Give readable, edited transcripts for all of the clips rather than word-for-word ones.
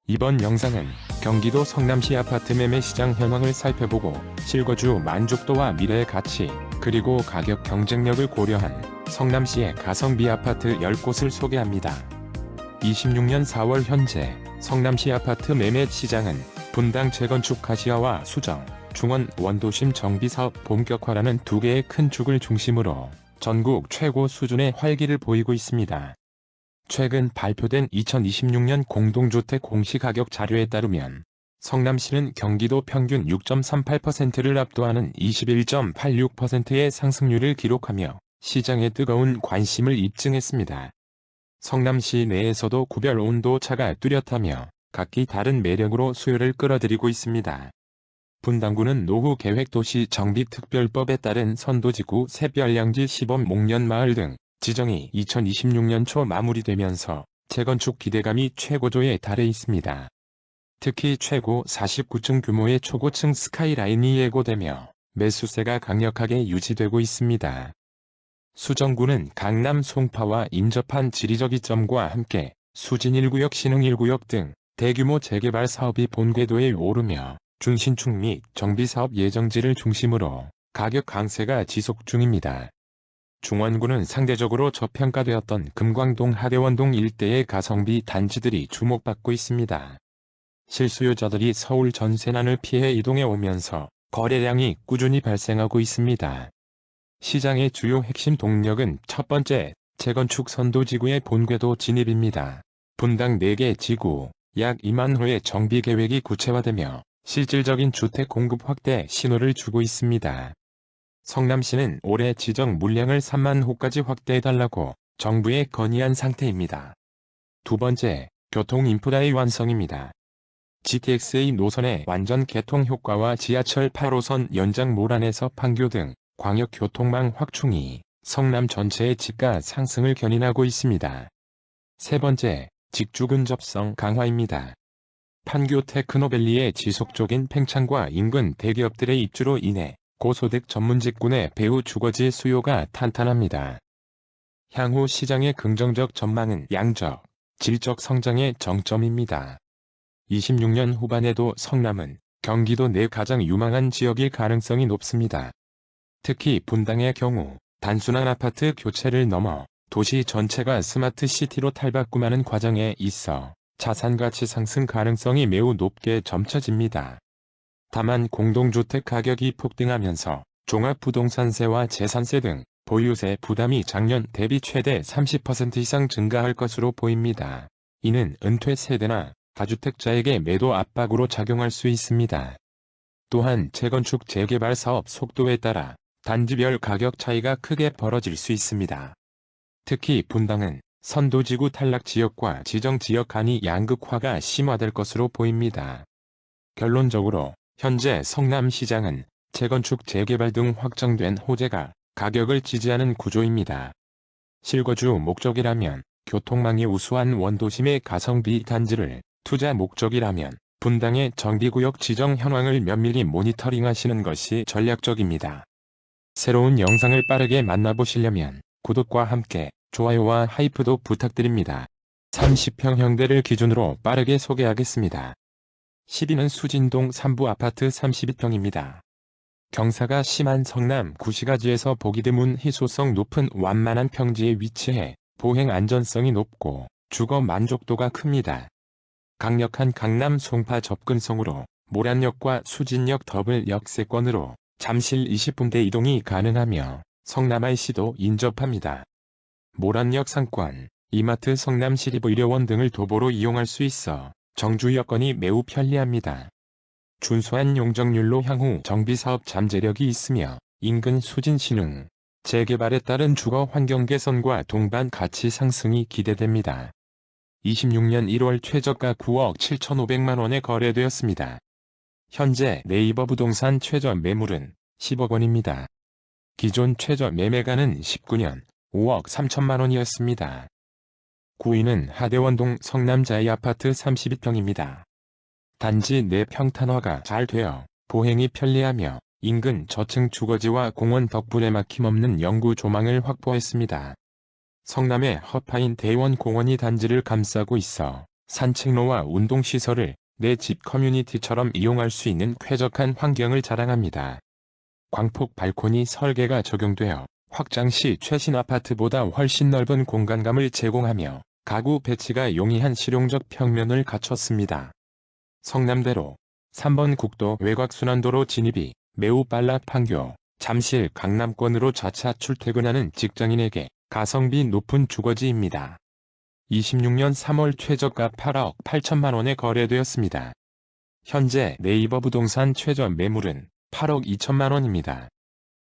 이번 영상은 경기도 성남시 아파트 매매 시장 현황을 살펴보고 실거주 만족도와 미래의 가치, 그리고 가격 경쟁력을 고려한 성남시의 가성비 아파트 10곳을 소개합니다. 26년 4월 현재 성남시 아파트 매매 시장은 분당 재건축 가시화와 수정, 중원 원도심 정비사업 본격화라는 두 개의 큰 축을 중심으로 전국 최고 수준의 활기를 보이고 있습니다. 최근 발표된 2026년 공동주택 공시가격 자료에 따르면 성남시는 경기도 평균 6.38%를 압도하는 21.86%의 상승률을 기록하며 시장에 뜨거운 관심을 입증했습니다. 성남시 내에서도 구별 온도차가 뚜렷하며 각기 다른 매력으로 수요를 끌어들이고 있습니다. 분당구는 노후계획도시정비특별법에 따른 선도지구 새별량지 시범 목련마을 등 지정이 2026년 초 마무리되면서 재건축 기대감이 최고조에 달해 있습니다. 특히 최고 49층 규모의 초고층 스카이라인이 예고되며 매수세가 강력하게 유지되고 있습니다. 수정구는 강남 송파와 인접한 지리적 이점과 함께 수진 1구역 신흥 1구역 등 대규모 재개발 사업이 본궤도에 오르며 준신축 및 정비사업 예정지를 중심으로 가격 강세가 지속 중입니다. 중원구는 상대적으로 저평가되었던 금광동 하대원동 일대의 가성비 단지들이 주목받고 있습니다. 실수요자들이 서울 전세난을 피해 이동해 오면서 거래량이 꾸준히 발생하고 있습니다. 시장의 주요 핵심 동력은 첫 번째, 재건축 선도지구의 본궤도 진입입니다. 분당 4개 지구, 약 2만 호의 정비 계획이 구체화되며 실질적인 주택 공급 확대 신호를 주고 있습니다. 성남시는 올해 지정 물량을 3만 호까지 확대해달라고 정부에 건의한 상태입니다. 두 번째, 교통 인프라의 완성입니다. GTX-A 노선의 완전 개통 효과와 지하철 8호선 연장 모란에서 판교 등 광역교통망 확충이 성남 전체의 집가 상승을 견인하고 있습니다. 세 번째, 직주 근접성 강화입니다. 판교 테크노밸리의 지속적인 팽창과 인근 대기업들의 입주로 인해 고소득 전문직군의 배후 주거지 수요가 탄탄합니다. 향후 시장의 긍정적 전망은 양적, 질적 성장의 정점입니다. 26년 후반에도 성남은 경기도 내 가장 유망한 지역일 가능성이 높습니다. 특히 분당의 경우 단순한 아파트 교체를 넘어 도시 전체가 스마트 시티로 탈바꿈하는 과정에 있어 자산가치 상승 가능성이 매우 높게 점쳐집니다. 다만 공동주택 가격이 폭등하면서 종합부동산세와 재산세 등 보유세 부담이 작년 대비 최대 30% 이상 증가할 것으로 보입니다. 이는 은퇴 세대나 다주택자에게 매도 압박으로 작용할 수 있습니다. 또한 재건축 재개발 사업 속도에 따라 단지별 가격 차이가 크게 벌어질 수 있습니다. 특히 분당은 선도지구 탈락 지역과 지정 지역 간의 양극화가 심화될 것으로 보입니다. 결론적으로 현재 성남시장은 재건축 재개발 등 확정된 호재가 가격을 지지하는 구조입니다. 실거주 목적이라면 교통망이 우수한 원도심의 가성비 단지를, 투자 목적이라면 분당의 정비구역 지정 현황을 면밀히 모니터링하시는 것이 전략적입니다. 새로운 영상을 빠르게 만나보시려면 구독과 함께 좋아요와 하이프도 부탁드립니다. 30평형대를 기준으로 빠르게 소개하겠습니다. 10위는 수진동 3부 아파트 32평입니다. 경사가 심한 성남 구시가지에서 보기 드문 희소성 높은 완만한 평지에 위치해 보행 안전성이 높고 주거 만족도가 큽니다. 강력한 강남 송파 접근성으로 모란역과 수진역 더블 역세권으로 잠실 20분대 이동이 가능하며 성남 IC도 인접합니다. 모란역 상권, 이마트 성남시립의료원 등을 도보로 이용할 수 있어 정주 여건이 매우 편리합니다. 준수한 용적률로 향후 정비사업 잠재력이 있으며 인근 수진 신흥, 재개발에 따른 주거 환경 개선과 동반 가치 상승이 기대됩니다. 26년 1월 최저가 9억 7,500만 원에 거래되었습니다. 현재 네이버 부동산 최저 매물은 10억 원입니다. 기존 최저 매매가는 19년 5억 3천만 원이었습니다. 9위는 하대원동 성남자이 아파트 32평입니다. 단지 내 평탄화가 잘 되어 보행이 편리하며 인근 저층 주거지와 공원 덕분에 막힘없는 영구 조망을 확보했습니다. 성남의 허파인 대원 공원이 단지를 감싸고 있어 산책로와 운동시설을 내 집 커뮤니티처럼 이용할 수 있는 쾌적한 환경을 자랑합니다. 광폭 발코니 설계가 적용되어 확장 시 최신 아파트보다 훨씬 넓은 공간감을 제공하며 가구 배치가 용이한 실용적 평면을 갖췄습니다. 성남대로 3번 국도 외곽순환도로 진입이 매우 빨라 판교, 잠실 강남권으로 자차 출퇴근하는 직장인에게 가성비 높은 주거지입니다. 26년 3월 최저가 8억 8천만 원에 거래되었습니다. 현재 네이버 부동산 최저 매물은 8억 2천만 원입니다.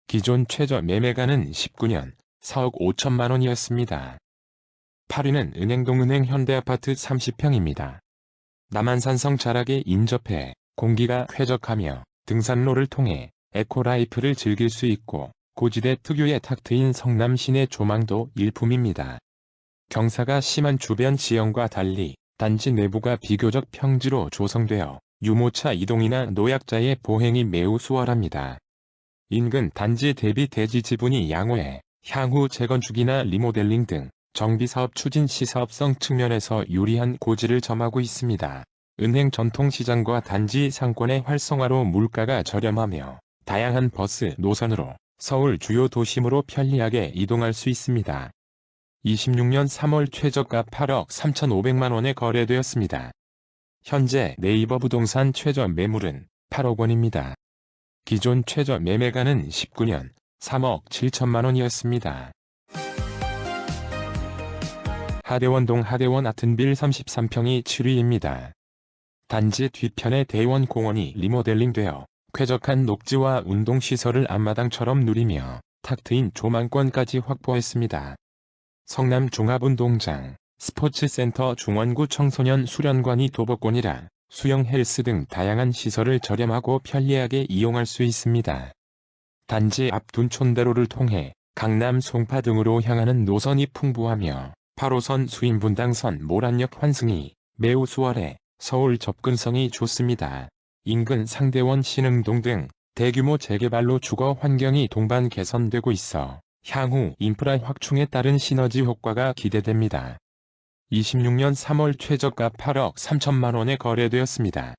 기존 최저 매매가는 19년 4억 5천만 원이었습니다. 8위는 은행동 은행 현대아파트 30평입니다. 남한산성 자락에 인접해 공기가 쾌적하며 등산로를 통해 에코라이프를 즐길 수 있고 고지대 특유의 탁 트인 성남 시내 조망도 일품입니다. 경사가 심한 주변 지형과 달리 단지 내부가 비교적 평지로 조성되어 유모차 이동이나 노약자의 보행이 매우 수월합니다. 인근 단지 대비 대지 지분이 양호해 향후 재건축이나 리모델링 등 정비사업 추진 시 사업성 측면에서 유리한 고지를 점하고 있습니다. 은행 전통시장과 단지 상권의 활성화로 물가가 저렴하며 다양한 버스 노선으로 서울 주요 도심으로 편리하게 이동할 수 있습니다. 26년 3월 최저가 8억 3,500만 원에 거래되었습니다. 현재 네이버 부동산 최저 매물은 8억 원입니다. 기존 최저 매매가는 19년 3억 7천만 원이었습니다. 하대원동 하대원 아튼빌 33평이 7위입니다. 단지 뒤편의 대원공원이 리모델링되어 쾌적한 녹지와 운동시설을 앞마당처럼 누리며 탁 트인 조망권까지 확보했습니다. 성남 종합운동장, 스포츠센터 중원구 청소년 수련관이 도보권이라 수영 헬스 등 다양한 시설을 저렴하고 편리하게 이용할 수 있습니다. 단지 앞 둔촌대로를 통해 강남 송파 등으로 향하는 노선이 풍부하며 8호선 수인분당선 모란역 환승이 매우 수월해 서울 접근성이 좋습니다. 인근 상대원 신흥동 등 대규모 재개발로 주거 환경이 동반 개선되고 있어 향후 인프라 확충에 따른 시너지 효과가 기대됩니다. 26년 3월 최저가 8억 3천만 원에 거래되었습니다.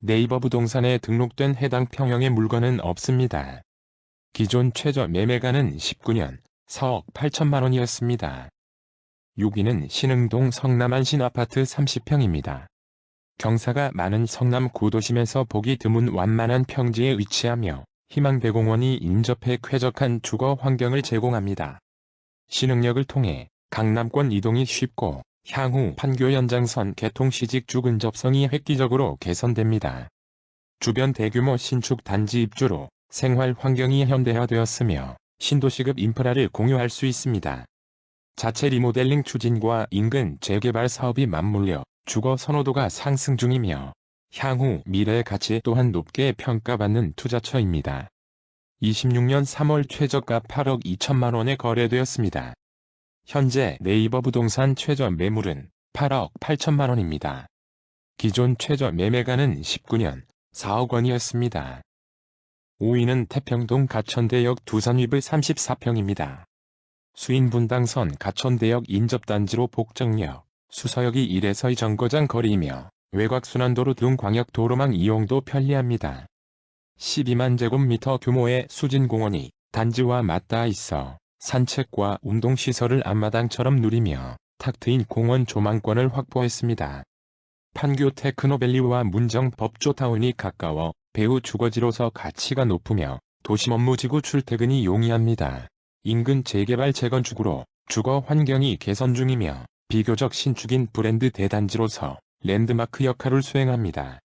네이버 부동산에 등록된 해당 평형의 물건은 없습니다. 기존 최저 매매가는 19년 4억 8천만 원이었습니다. 6위는 신흥동 성남안신 아파트 30평입니다. 경사가 많은 성남 구도심에서 보기 드문 완만한 평지에 위치하며 희망대공원이 인접해 쾌적한 주거 환경을 제공합니다. 신흥역을 통해 강남권 이동이 쉽고 향후 판교 연장선 개통 시 직주 근접성이 획기적으로 개선됩니다. 주변 대규모 신축 단지 입주로 생활 환경이 현대화되었으며 신도시급 인프라를 공유할 수 있습니다. 자체 리모델링 추진과 인근 재개발 사업이 맞물려 주거 선호도가 상승 중이며 향후 미래의 가치 또한 높게 평가받는 투자처입니다. 26년 3월 최저가 8억 2천만 원에 거래되었습니다. 현재 네이버 부동산 최저 매물은 8억 8천만 원입니다. 기존 최저 매매가는 19년 4억 원이었습니다. 5위는 태평동 가천대역 두산위브 34평입니다. 수인분당선 가천대역 인접단지로 복정역, 수서역이 1에서 2 정거장 거리이며 외곽순환도로 등 광역도로망 이용도 편리합니다. 12만 제곱미터 규모의 수진공원이 단지와 맞닿아 있어 산책과 운동시설을 앞마당처럼 누리며 탁 트인 공원 조망권을 확보했습니다. 판교 테크노밸리와 문정 법조타운이 가까워 배후 주거지로서 가치가 높으며 도심 업무지구 출퇴근이 용이합니다. 인근 재개발 재건축으로 주거 환경이 개선 중이며 비교적 신축인 브랜드 대단지로서 랜드마크 역할을 수행합니다.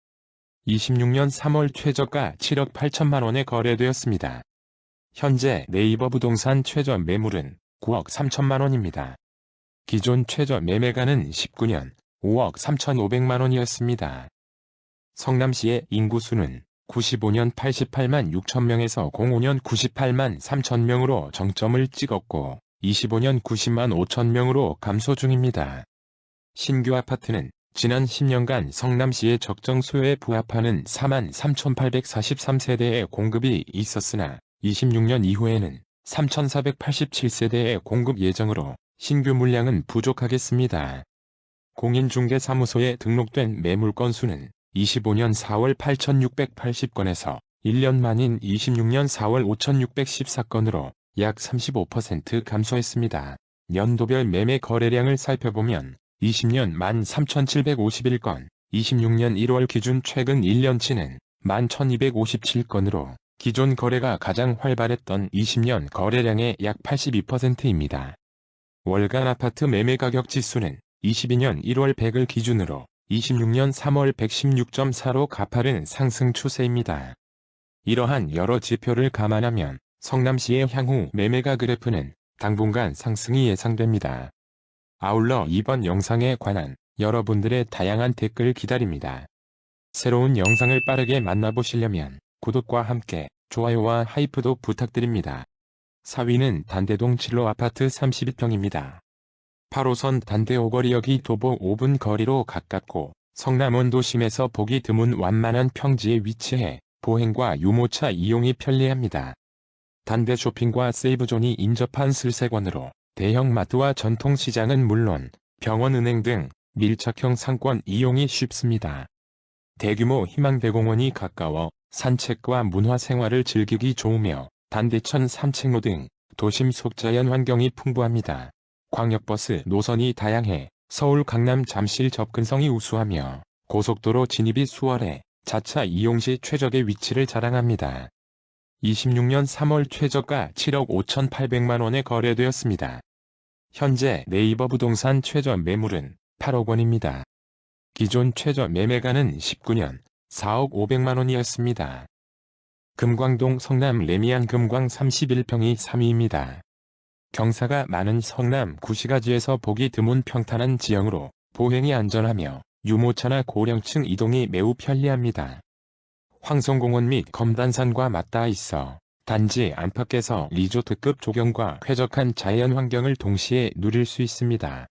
26년 3월 최저가 7억 8천만 원에 거래되었습니다. 현재 네이버 부동산 최저 매물은 9억 3천만 원입니다. 기존 최저 매매가는 19년 5억 3,500만 원이었습니다. 성남시의 인구수는 95년 88만 6천 명에서 05년 98만 3천 명으로 정점을 찍었고 25년 90만 5천 명으로 감소 중입니다. 신규 아파트는 지난 10년간 성남시의 적정 수요에 부합하는 4만 3,843세대의 공급이 있었으나 26년 이후에는 3,487세대의 공급 예정으로 신규 물량은 부족하겠습니다. 공인중개사무소에 등록된 매물 건수는 25년 4월 8,680건에서 1년 만인 26년 4월 5,614건으로 약 35% 감소했습니다. 연도별 매매 거래량을 살펴보면 20년 13,751건, 26년 1월 기준 최근 1년치는 11,257건으로 기존 거래가 가장 활발했던 20년 거래량의 약 82%입니다. 월간 아파트 매매 가격 지수는 22년 1월 100을 기준으로 26년 3월 116.4로 가파른 상승 추세입니다. 이러한 여러 지표를 감안하면 성남시의 향후 매매가 그래프는 당분간 상승이 예상됩니다. 아울러 이번 영상에 관한 여러분들의 다양한 댓글 기다립니다. 새로운 영상을 빠르게 만나보시려면 구독과 함께 좋아요와 하이프도 부탁드립니다. 4위는 단대동 7로 아파트 32평입니다. 8호선 단대 오거리역이 도보 5분 거리로 가깝고 성남원 도심에서 보기 드문 완만한 평지에 위치해 보행과 유모차 이용이 편리합니다. 단대 쇼핑과 세이브존이 인접한 슬세권으로 대형 마트와 전통시장은 물론 병원, 은행 등 밀착형 상권 이용이 쉽습니다. 대규모 희망대공원이 가까워 산책과 문화생활을 즐기기 좋으며 단대천 산책로 등 도심 속 자연 환경이 풍부합니다. 광역버스 노선이 다양해 서울 강남 잠실 접근성이 우수하며 고속도로 진입이 수월해 자차 이용 시 최적의 위치를 자랑합니다. 26년 3월 최저가 7억 5,800만원에 거래되었습니다. 현재 네이버 부동산 최저 매물은 8억 원입니다. 기존 최저 매매가는 19년 4억 500만원이었습니다. 금광동 성남 레미안 금광 31평이 3위입니다. 경사가 많은 성남 구시가지에서 보기 드문 평탄한 지형으로 보행이 안전하며 유모차나 고령층 이동이 매우 편리합니다. 황성공원 및 검단산과 맞닿아 있어 단지 안팎에서 리조트급 조경과 쾌적한 자연 환경을 동시에 누릴 수 있습니다.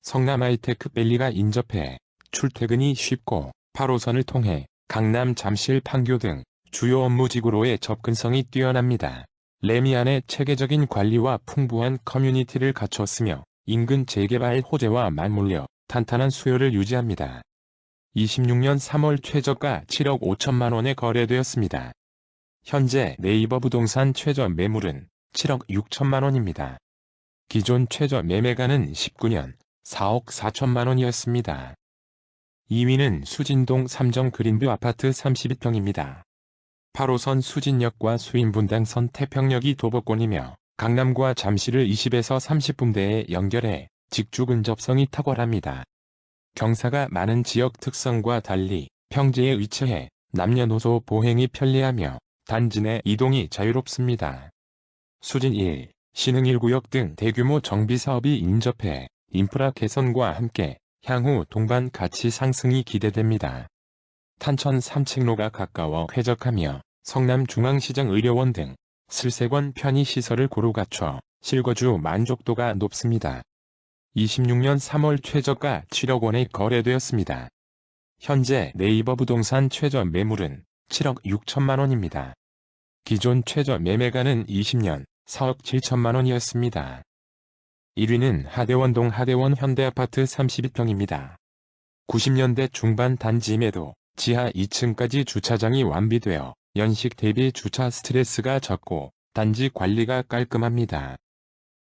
성남 하이테크밸리가 인접해 출퇴근이 쉽고 8호선을 통해 강남 잠실 판교 등 주요 업무지구로의 접근성이 뛰어납니다. 레미안의 체계적인 관리와 풍부한 커뮤니티를 갖췄으며 인근 재개발 호재와 맞물려 탄탄한 수요를 유지합니다. 26년 3월 최저가 7억 5천만원에 거래되었습니다. 현재 네이버 부동산 최저 매물은 7억 6천만원입니다. 기존 최저 매매가는 19년 4억 4천만원이었습니다. 2위는 수진동 삼정 그린뷰 아파트 32평입니다. 8호선 수진역과 수인분당선 태평역이 도보권이며 강남과 잠실을 20에서 30분대에 연결해 직주 근접성이 탁월합니다. 경사가 많은 지역 특성과 달리 평지에 위치해 남녀노소 보행이 편리하며 단지 내 이동이 자유롭습니다. 수진 1, 신흥 1구역 등 대규모 정비사업이 인접해 인프라 개선과 함께 향후 동반 가치 상승이 기대됩니다. 탄천 산책로가 가까워 쾌적하며 성남중앙시장 의료원 등 슬세권 편의시설을 고루 갖춰 실거주 만족도가 높습니다. 26년 3월 최저가 7억 원에 거래되었습니다. 현재 네이버 부동산 최저 매물은 7억 6천만 원입니다. 기존 최저 매매가는 20년 4억 7천만 원이었습니다. 1위는 하대원동 하대원 현대아파트 32평입니다. 90년대 중반 단지임에도 지하 2층까지 주차장이 완비되어 연식 대비 주차 스트레스가 적고 단지 관리가 깔끔합니다.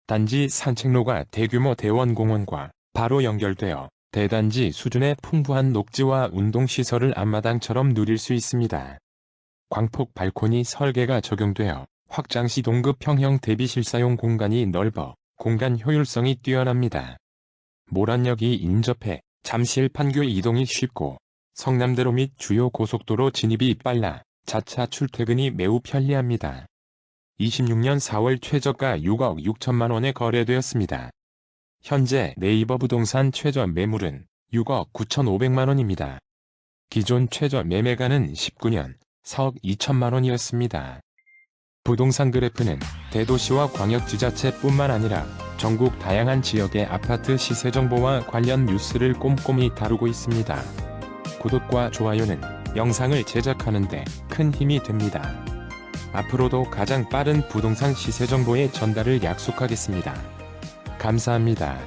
단지 산책로가 대규모 대원공원과 바로 연결되어 대단지 수준의 풍부한 녹지와 운동시설을 앞마당처럼 누릴 수 있습니다. 광폭 발코니 설계가 적용되어 확장시 동급형형 대비 실사용 공간이 넓어 공간 효율성이 뛰어납니다. 모란역이 인접해 잠실 판교 이동이 쉽고 성남대로 및 주요 고속도로 진입이 빨라 자차 출퇴근이 매우 편리합니다. 26년 4월 최저가 6억 6천만 원에 거래되었습니다. 현재 네이버 부동산 최저 매물은 6억 9,500만 원입니다. 기존 최저 매매가는 19년 4억 2천만 원이었습니다. 부동산 그래프는 대도시와 광역지자체뿐만 아니라 전국 다양한 지역의 아파트 시세 정보와 관련 뉴스를 꼼꼼히 다루고 있습니다. 구독과 좋아요는 영상을 제작하는 데 큰 힘이 됩니다. 앞으로도 가장 빠른 부동산 시세 정보의 전달을 약속하겠습니다. 감사합니다.